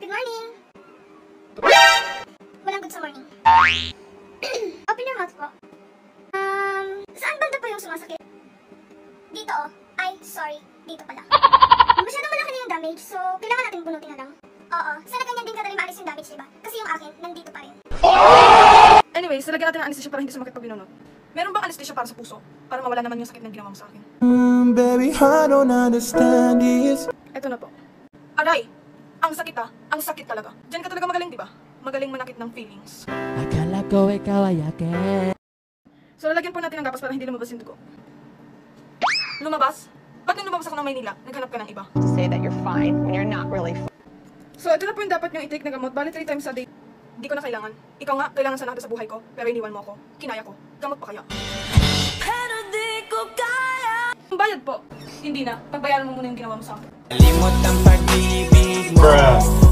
Good morning. Walang good sa morning. Open your mouth po. Saan banda po yung sumasakit? Dito oh. Ay, sorry. Dito pala. Masyadong malaki na yung damage, so kailangan natin bunutin na lang. Oo, sana ganyan din kadali maalis yung damage, diba? Kasi yung akin, nandito pa rin. Anyways, lalagyan natin ng anesthesia para hindi sumakit pag binunot. Meron bang anesthesia para sa puso? Para mawala naman yung sakit na ginawa mo sa akin. Baby, I don't understand this. Eto na po. Aray! Ang sakit ah. Ang sakit talaga. Diyan ka talaga magaling, diba? Magaling manakit ng feelings. Akala ko ikaw ay akin. So lalagyan po natin ng gapas para hindi lumabas yung dugo. Lumabas? Ba't nung lumabas ako ng Maynila, naghanap ka ng iba? To say that you're fine when you're not really fine. So ito na po yung dapat nyo i-take na gamot. Bali 3 times a day. Hindi ko na kailangan. Ikaw nga, kailangan sana kita sa buhay ko. Pero iniwan mo ako. Kinaya ko. Gamot pa kaya? Pero di ko kaya. Ang bayad po. Hindi na. Pagbayaran mo muna yung ginawa mo sa akin. Limot ang pag-ibig mo.